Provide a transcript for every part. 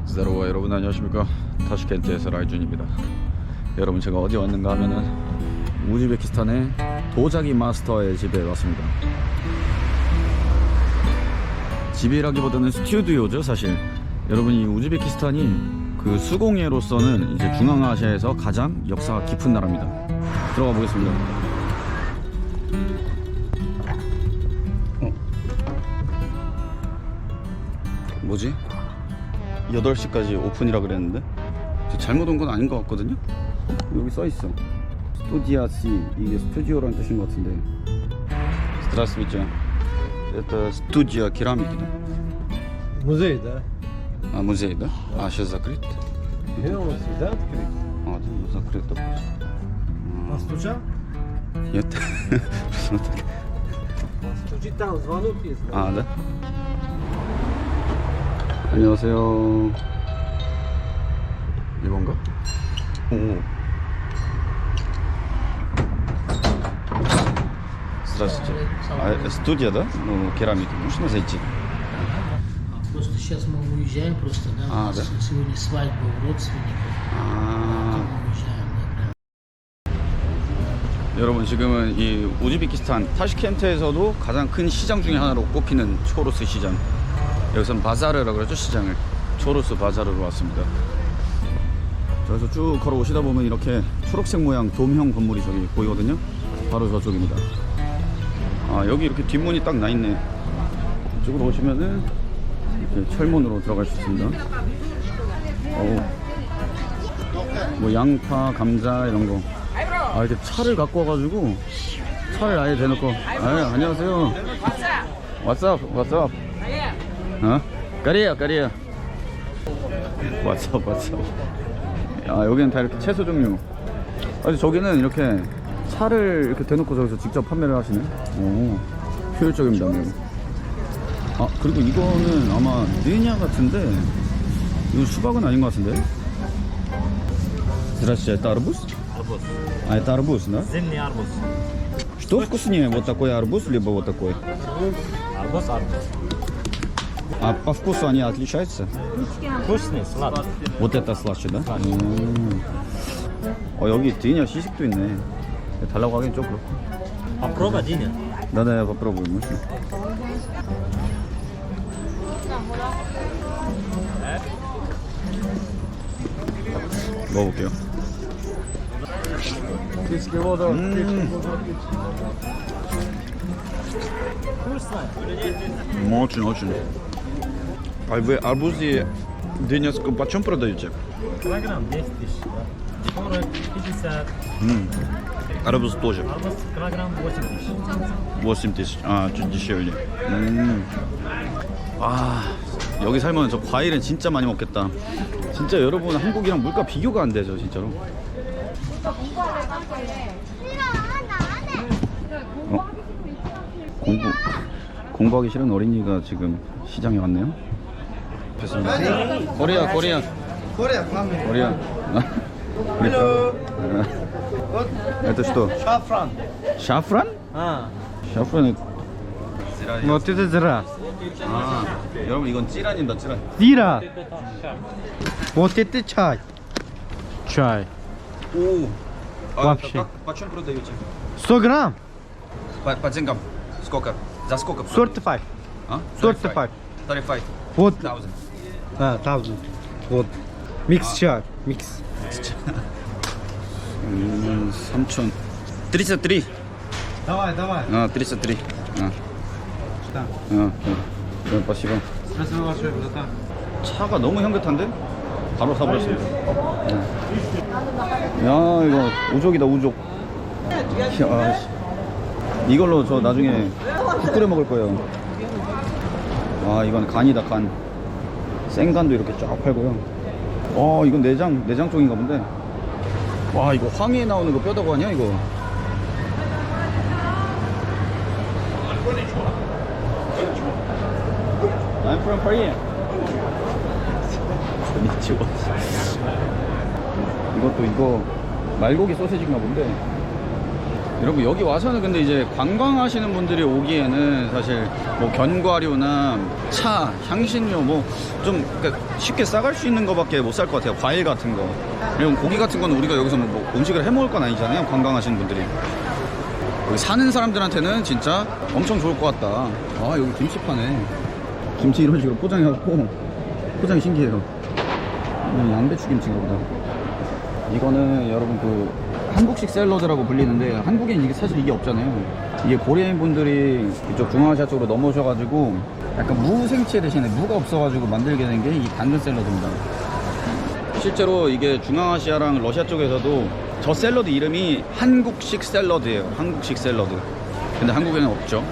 здорово, 여러분 안녕하십니까. 타슈켄트에서 라이준입니다. 여러분, 제가 어디 왔는가 하면은 우즈베키스탄의 도자기 마스터의 집에 왔습니다. 집이라기보다는 스튜디오죠, 사실. 여러분, 이 우즈베키스탄이 그 수공예로서는 이제 중앙아시아에서 가장 역사가 깊은 나라입니다. 들어가 보겠습니다. 뭐지? 8시까지 오픈이라 그랬는데 잘못 온 건 아닌 것 같거든요? 여기 써있어. 스튜디아시, 이게 스튜디오라는 뜻인 것 같은데. Здравствуйте. Это студия керамики, да? Музей, да? А, музей, да? А, сейчас закрыт? Он всегда открыт. А, да, закрыто. Постучал? Нет. Просто так. Стучит там, звонок есть. 아, 네? 안녕하세요. 이건가? 오. Здравствуйте. А студия, да? Ну, керамики. Можно зайти? Просто сейчас мы уезжаем просто, да? А, У нас да? сегодня свадьба у родственников. 아. Мы уезжаем, да, прям. 여러분, 지금은 이 우즈베키스탄 타슈켄트에서도 가장 큰 시장 중에 하나로 꼽히는 초르스 시장. 여기서는 바자르라고 그러죠, 시장을. 초르스 바자르로 왔습니다. 그래서 쭉 걸어오시다 보면 이렇게 초록색 모양 돔형 건물이 저기 보이거든요. 바로 저쪽입니다. 아, 여기 이렇게 뒷문이 딱 나 있네. 이쪽으로 오시면은 이렇게 철문으로 들어갈 수 있습니다. 어우, 뭐 양파, 감자 이런 거. 아, 이렇게 차를 갖고 와가지고 차를 아예 대놓고. 아, 안녕하세요. What's up? 어? 까리야. What's up? 아, 여기는 다 이렇게 채소 종류. 아니, 저기는 이렇게 차를 이렇게 대놓고 저기서 직접 판매를 하시네. 오, 효율적입니다. 매우. 아, 그리고 이거는 아마 느냐 같은데, 이거 수박은 아닌 것 같은데. Здравствуйте, это арбуз? Арбуз. А, это арбуз, да? Зимний арбуз. Что вкуснее, вот такой арбуз, либо вот такой? Арбуз. А по вкусу они отличаются? Вкусный, сладкий. Вот это слаще, да? 여기 디냐 시식도 있네. 달라고 하긴 좀 그렇고. Попробуй, Диня. Да, попробую. можно? 먹어볼게요. Очень. А вы арбузы дынецкую почем продаете? Килограмм 10 тысяч. 40, 50. Арбуз тоже. Арбуз килограмм 8 тысяч. 8 тысяч. 아, 좀 дешевле. 아, 여기 살면 저 과일은 진짜 많이 먹겠다. 진짜 여러분, 한국이랑 물가 비교가 안 되죠, 진짜로. 공부하기 싫은 어린이가 지금 시장에 왔네요. 됐습니다. 코리아. Это что? Шафран. Шафран? А. 샤프란. Вот это зира. 아, 여러분, 이건 찌란입니다, 찌란. Зира. Вот это чай. Чай. 오. Вообще. Почем продаете? 100 грамм. По деньгам. Сколько? За сколько? 45. А? 45. 35. Вот. 1000. А, 1000. Вот. Микс чай. Микс. 3000. 33. Давай. 아, 33. 아. Да. 네, спасибо. Спасибо большое, братан. 차가 너무 향긋한데? 바로 사버렸습니다. 야, 이거 우족이다, 우족. 야, 씨. 이걸로 저 나중에 국 끓여 먹을 거예요. 와, 이건 간이다, 간. 생간도 이렇게 쫙 팔고요. 이건 내장 쪽인가 본데. 와, 이거 황해에 나오는 거 뼈다고 하냐, 이거? I'm from Korea. 이거 말고기 소세지인가 본데. 여러분, 여기 와서는 근데 이제 관광하시는 분들이 오기에는 사실 뭐 견과류나 차, 향신료 뭐 좀 그러니까 쉽게 싸갈 수 있는 거밖에 못 살 것 같아요. 과일 같은 거. 그리고 고기 같은 거는 우리가 여기서 뭐 음식을 해 먹을 건 아니잖아요. 관광하시는 분들이. 여기 사는 사람들한테는 진짜 엄청 좋을 것 같다. 아, 여기 김치 파네. 김치 이런 식으로 포장해갖고 포장이 신기해요. 양배추 김치인가 보다. 이거는 여러분 그 한국식 샐러드라고 불리는데 한국엔 이게 사실 이게 없잖아요. 이게 고려인 분들이 이쪽 중앙아시아 쪽으로 넘어오셔가지고 약간 무 생채 대신에 무가 없어가지고 만들게 된 게 이 당근 샐러드입니다. 실제로 이게 중앙아시아랑 러시아 쪽에서도 저 샐러드 이름이 한국식 샐러드예요. 한국식 샐러드. 근데 한국에는 없죠.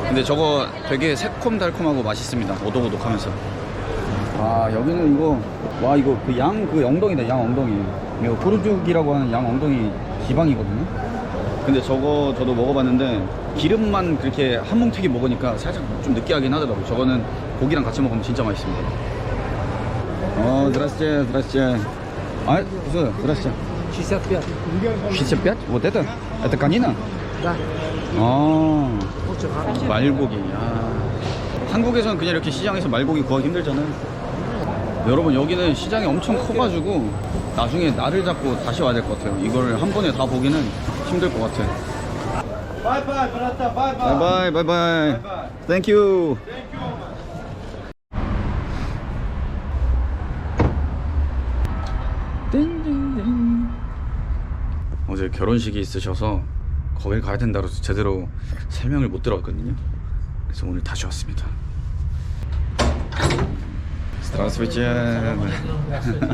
근데 저거 되게 새콤달콤하고 맛있습니다. 오독오독하면서. 아, 여기는 이거, 와, 이거 그 양 그 엉덩이다. 양 엉덩이. 이거 고르죽이라고 하는 양 엉덩이 지방이거든요. 근데 저거 저도 먹어봤는데 기름만 그렇게 한 뭉튀기 먹으니까 살짝 좀 느끼하긴 하더라고요. 저거는 고기랑 같이 먹으면 진짜 맛있습니다. Здравствуйте, здравствуйте. А, что, здравствуйте. 65. 65? Вот это? Это конина? Да. 아, Очень хорошо. 말고기. 아. 한국에서는 그냥 이렇게 시장에서 말고기 구하기 힘들잖아요. 여러분, 여기는 시장이 엄청 커가지고 나중에 날을 잡고 다시 와야 될 것 같아요. 이걸 한 번에 다 보기는 힘들 것 같아요. Bye-bye, brata, bye-bye. 바이바이, 바이바이. 땡큐. 띵띵띵. 어제 결혼식이 있으셔서 거길 가야 된다고 해서 제대로 설명을 못 들었거든요. 그래서 오늘 다시 왔습니다. Здравствуйте.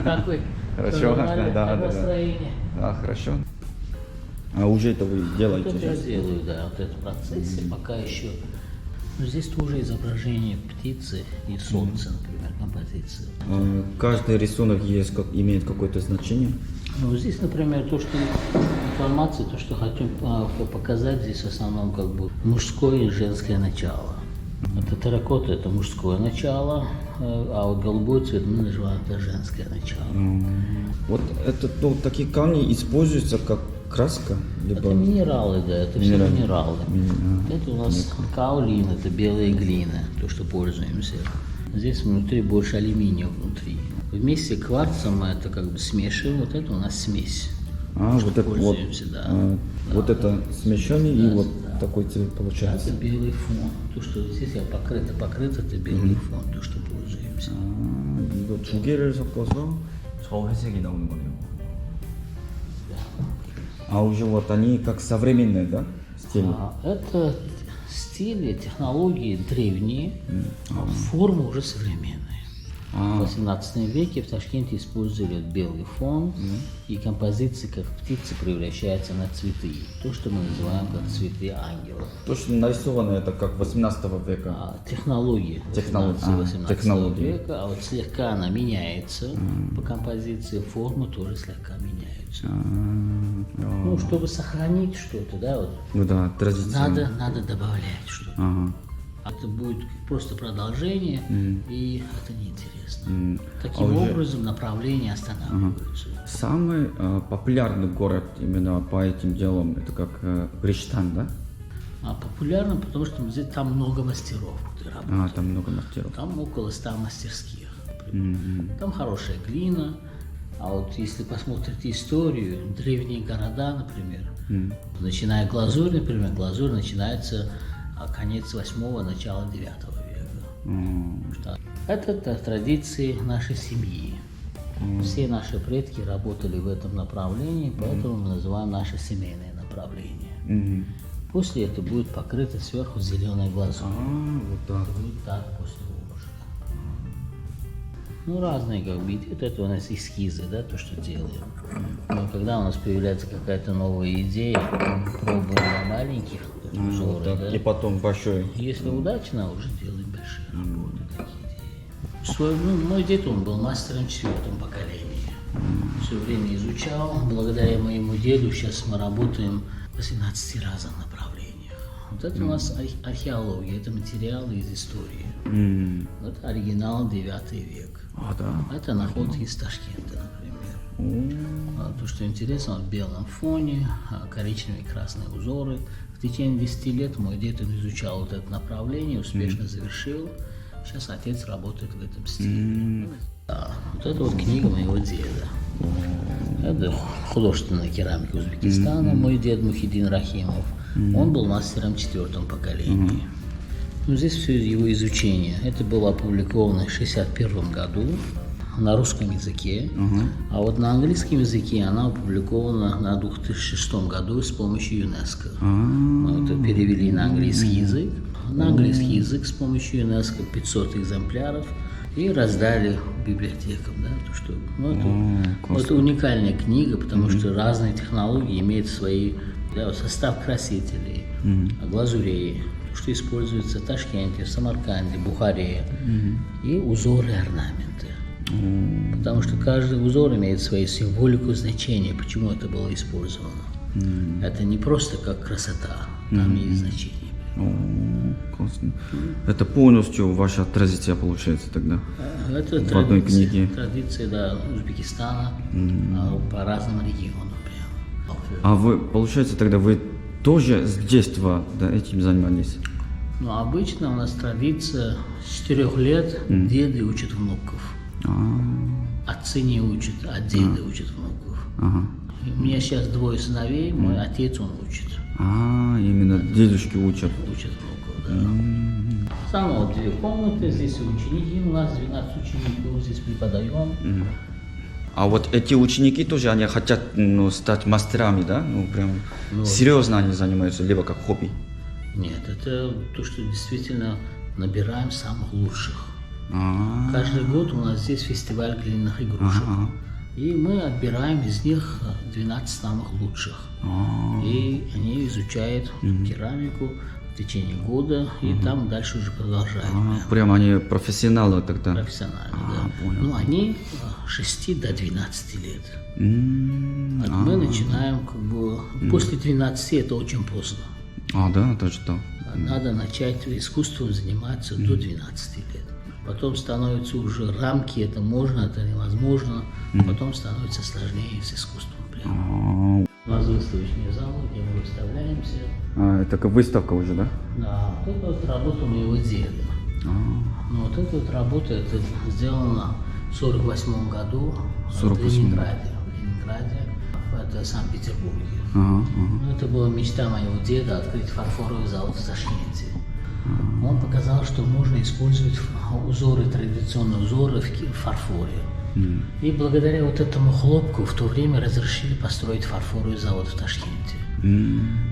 Как вы? Хорошо, Нормально? да, Как да. настроение? А, хорошо. А уже это вы делаете? Тут я сейчас? делаю, да, вот этот процесс, и пока еще. Но здесь тоже изображение птицы и солнца, например, композиция. Каждый рисунок есть, имеет какое-то значение? Ну, здесь, например, то, что информация, то, что хотим показать, здесь в основном как бы мужское и женское начало. Это терракота, это мужское начало, а вот голубой цвет мы называем это женское начало. Вот это, ну, такие камни используются как краска? Либо... Это минералы, да, это все минералы. Это у нас каолин, это белая глина, то, что пользуемся. Здесь внутри больше алюминия внутри. Вместе с кварцем мы это как бы смешиваем, вот это у нас смесь. Вот это вот, пользуемся, да. вот Да. это смещение и вот такой цвет Это получается. белый фон. То, что здесь я покрыт, это белый фон, то, что пользуемся. 이거 두 개를 섞어서 저 회색이 나오는 거네요. А уже вот они как современные, да? Стиль. Это стили, технологии древние, а формы уже современные. В 18 веке в Ташкенте использовали белый фон, и композиции, как птицы, превращаются на цветы. То, что мы называем как цветы ангелов. То, что нарисовано, это как 18 века. Технологии 18 технологии. века, а вот слегка она меняется по композиции, формы тоже слегка меняются. Ну, чтобы сохранить что-то, да, вот, Ну да, традиционно. надо добавлять что-то. Ага. Это будет просто продолжение, и это неинтересно. А Таким уже- образом направление останавливается. Самый популярный город именно по этим делам, это как Гречтан, да? А популярно, потому что здесь там много мастеров, которые работают. Там много мастеров. Там около 100 мастерских, например. Там хорошая глина. А вот если посмотрите историю, древние города, например, начиная глазурь, например, глазурь начинается конец 8-го, начало 9 века. Это традиции нашей семьи. Все наши предки работали в этом направлении, поэтому мы называем наше семейное направление. После это будет покрыто сверху зеленой глазурью. Вот так. Будет так после ложки. Ну, разные как бы идеи. Это у нас эскизы, да, то, что делаем. Но когда у нас появляется какая-то новая идея, мы пробуем на маленьких узоры, Вот так. да. И потом большой. Если удачно, уже делаем большие работы, такие идеи. Мой дед, он был мастером 4-го поколения. Все время изучал. Благодаря моему деду сейчас мы работаем в 18 разных направлениях. Вот это у нас археология, это материалы из истории. Это оригинал 9 век. Да. Это находки из Ташкента, например. То, что интересно, в белом фоне, коричневые и красные узоры. В течение 10 лет мой дед изучал вот это направление, успешно завершил. Сейчас отец работает в этом стиле. Да, вот это вот книга моего деда. Это художественная керамика Узбекистана, мой дед Мухиддин Рахимов. Он был мастером 4-м поколении. Ну, здесь все его изучение. Это было опубликовано в 1961 году на русском языке, а вот на английском языке она опубликована на 2006 году с помощью ЮНЕСКО. Мы это перевели на английский язык. На английский язык с помощью ЮНЕСКО 500 экземпляров и раздали библиотекам. Да, то, что, это уникальная книга, потому что разные технологии имеют свои, да, состав красителей, глазурей, что используется в Ташкенте, в Самарканде, Бухаре, и узоры и орнаменты. Потому что каждый узор имеет свою символику, значение, почему это было использовано. Это не просто как красота, там есть значение. Классно. Это полностью ваша традиция получается тогда? Это в одной книге. Традиция, да, Узбекистана по разным регионам прямо. А вы, получается, тогда вы тоже с детства, да, этим занимались? Ну, обычно у нас традиция с 4 лет деды учат внуков. Отцы не учат, а деды учат внуков. У меня сейчас 2 сыновей, мой отец, он учит. Именно дедушки учат. Учат внуков, да. Самое вот 2 комнаты, здесь ученики, у нас 12 учеников, здесь преподаем. А вот эти ученики тоже, они хотят, ну, стать мастерами, да? Ну, прям серьезно они занимаются, либо как хобби? Нет, это то, что действительно набираем самых лучших. Каждый год у нас здесь фестиваль глиняных игрушек. И мы отбираем из них 12 самых лучших. И они изучают керамику в течение года, и там дальше уже продолжаем. Прям они профессионалы тогда? Профессионально, да. Понял. Ну, они 6 до 12 лет. Мы начинаем как бы после 12 это очень поздно. Да, это что? Надо начать искусством заниматься до 12 лет. Потом становятся уже рамки, это можно, это невозможно. Потом становится сложнее с искусством. Прямо. У нас выставочный зал, где мы выставляемся. Это как выставка уже, да? Да, вот это вот работа моего деда. Ну, вот эта вот работа, это сделано в 1948 году в Ленинграде. Это Санкт-Петербурге. Это была мечта моего деда открыть фарфоровый завод в Ташкенте. Он показал, что можно использовать узоры, традиционные узоры в фарфоре. И благодаря вот этому хлопку в то время разрешили построить фарфоровый завод в Ташкенте.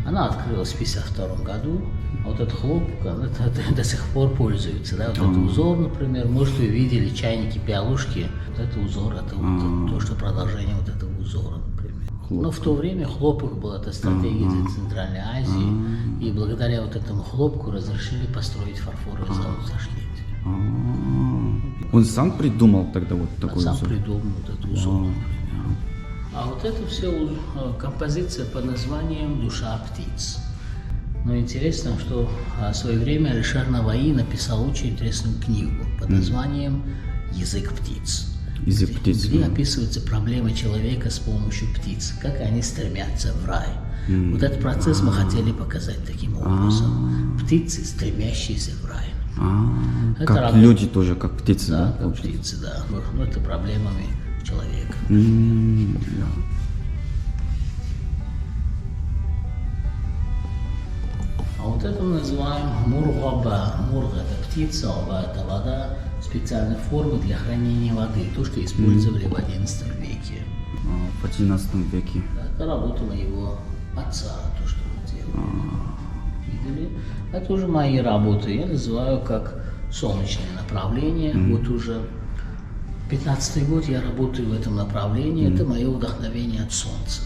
Она открылась в 1952 году, а вот этот хлопок, это до сих пор пользуется. Да? Вот этот узор, например, может, вы видели чайники, пиалушки, вот это узор, это вот то, что продолжение вот этого узора, например. Но в то время хлопок был, это стратегия для Центральной Азии, и благодаря вот этому хлопку разрешили построить фарфоровый завод в Ташкенте. Он сам придумал тогда вот такой узор? Сам придумал вот этот узор, например. А вот это все композиция под названием «Душа птиц». Но интересно, что в свое время Алишер Наваи написал очень интересную книгу под названием «Язык птиц». Язык птиц. Где описываются проблемы человека с помощью птиц, как они стремятся в рай. Вот этот процесс мы хотели показать таким образом. Птицы, стремящиеся в рай. Как люди тоже, как птицы, да? Как птицы, да. Ну, это проблемами человека. А вот это мы называем мургаба. Мурга – это птица, оба – это вода. Специальной формы для хранения воды, то, что использовали в XI веке. В XI веке. Это работа моего отца, то, что он делал. Видели? Это уже мои работы, я называю как солнечное направление. Вот уже 15-й год я работаю в этом направлении, это мое вдохновение от солнца.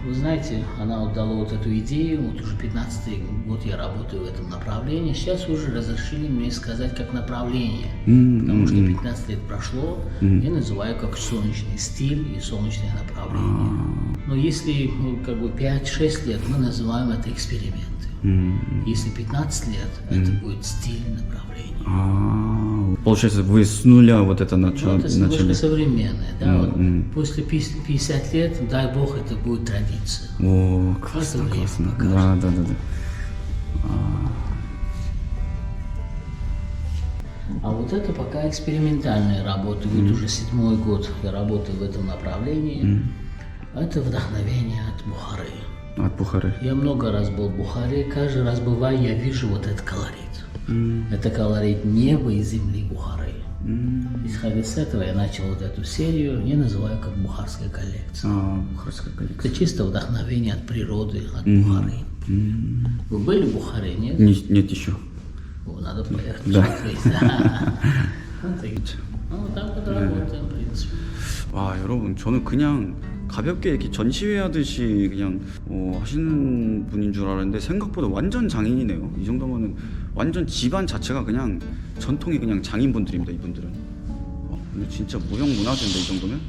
Вы знаете, она вот дала вот эту идею, вот уже 15-й год я работаю в этом направлении, сейчас уже разрешили мне сказать как направление, потому что 15 лет прошло, я называю как солнечный стиль и солнечное направление. Но если как бы 5-6 лет, мы называем это эксперименты. Если 15 лет, это будет стиль направления. Получается, вы с нуля вот это начали? Это немножко современное, да. Вот после 50 лет, дай бог, это будет традиция. О, классно, классно. Да. А вот это пока экспериментальная работа. Вот уже 7-й год я работаю в этом направлении. Это вдохновение от Бухары. От Бухары. Я много раз был в Бухаре. Каждый раз бываю, я вижу вот этот колорит. Это колорит неба и земли Бухары. Исходя с этого, я начал вот эту серию. Я называю как бухарская коллекция. Бухарская коллекция. Это чисто вдохновение от природы, от Бухары. Вы были в Бухаре, нет? Нет еще. О, надо поехать Да. посмотреть. Ну, так вот работаем, в принципе. 와, 여러분, 저는 그냥 가볍게 이렇게 전시회 하듯이 그냥 하시는 분인 줄 알았는데 생각보다 완전 장인이네요. 이 정도면은 완전 집안 자체가 그냥 전통이 그냥 장인분들입니다. 이분들은. 근데 진짜 무형 문화재인데 이 정도면.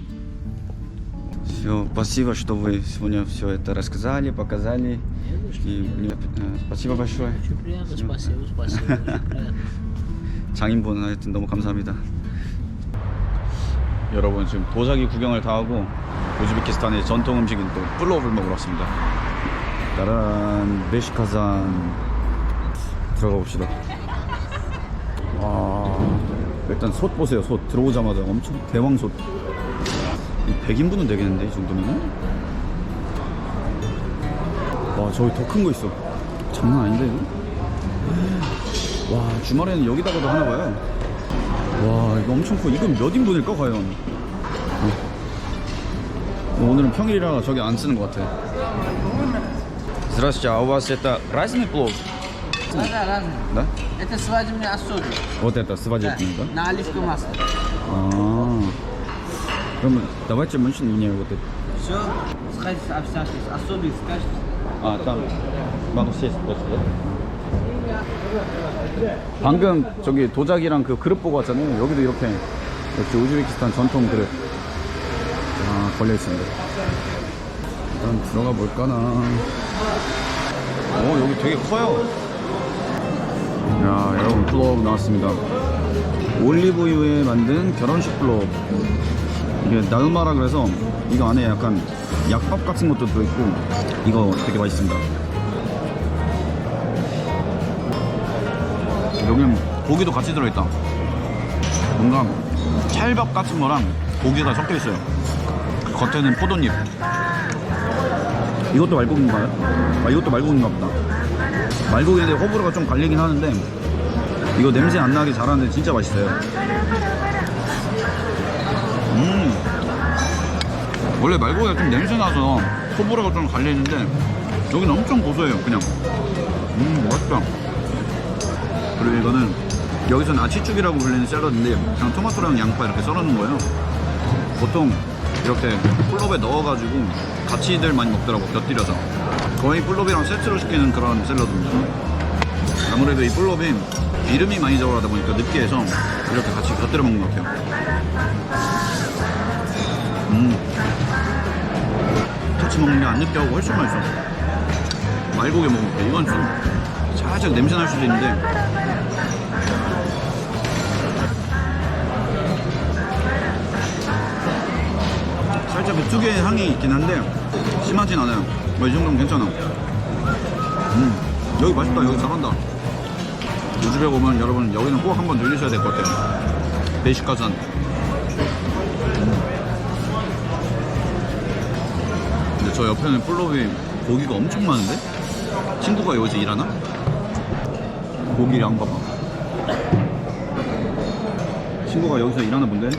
Все, спасибо, что вы сегодня все это рассказали, показали. Спасибо большое. Очень приятно, спасибо, очень приятно. 장인분 하여튼 너무 감사합니다. 여러분 지금 도자기 구경을 다 하고 우즈베키스탄의 전통 음식인 또 플로브를 먹으러 왔습니다. 따란 베시카잔 들어가 봅시다. 와, 일단 솥 보세요. 솥 들어오자마자 엄청 대왕솥. 100인분은 되겠는데 이 정도면은? 와, 저기 더 큰 거 있어. 장난 아닌데 이거? 와, 주말에는 여기다가도 하나봐요. 와, 이거 엄청 커. 이건 몇 인분일까 과연? 오늘은 평일이라 저기 안 쓰는 것 같아. Здравствуйте, а у вас это разный плов? Да, разные. Да? Это свадебный особый. Вот это свадебный, да? На оливковом масле. 그러면 давайте мне вот это. Все, сходите, обсаживайтесь. Особый скажете. там могу сесть просто, да? 방금 저기 도자기랑 그 그릇 보고 왔잖아요. 여기도 이렇게 역시 우즈베키스탄 전통 그릇 걸려 있습니다. 일단 들어가 볼까나. 여기 되게 커요. 야, 여러분 플로브 나왔습니다. 올리브유에 만든 결혼식 플로브. 이게 나우마라 그래서 이거 안에 약간 약밥 같은 것도 들어있고 이거 되게 맛있습니다. 여기는 고기도 같이 들어있다. 뭔가 찰밥 같은 거랑 고기가 섞여 있어요. 겉에는 포도잎. 이것도 말고기인가요? 이것도 말고기인가 보다. 말고기인데 호불호가 좀 갈리긴 하는데 이거 냄새 안 나게 잘하는데 진짜 맛있어요. 원래 말고기가 좀 냄새 나서 호불호가 좀 갈리는데 여기는 엄청 고소해요. 그냥 맛있다. 그리고 이거는 여기서는 아치죽이라고 불리는 샐러드인데 그냥 토마토랑 양파 이렇게 썰어놓은 거예요. 보통 이렇게 플롭에 넣어가지고 같이들 많이 먹더라고, 곁들여서. 거의 플롭이랑 세트로 시키는 그런 샐러드입니다. 아무래도 이 플롭이 기름이 많이 들어가다 보니까 느끼해서 이렇게 같이 곁들여 먹는 것 같아요. 같이 먹는 게 안 느끼하고 훨씬 맛있어. 말고기 먹을게. 이건 좀 살짝 냄새 날 수도 있는데 살짝 그 특유의 향이 있긴 한데 심하진 않아요. 이 정도면 괜찮아. 여기 맛있다. 여기 잘한다. 우즈베 오면 여러분 여기는 꼭 한번 들리셔야 될 것 같아요. 베시카잔. 근데 저 옆에는 플로비 고기가 엄청 많은데? 친구가 여기서 일하나? 고기 양 봐봐. 친구가 여기서 일하나 본데?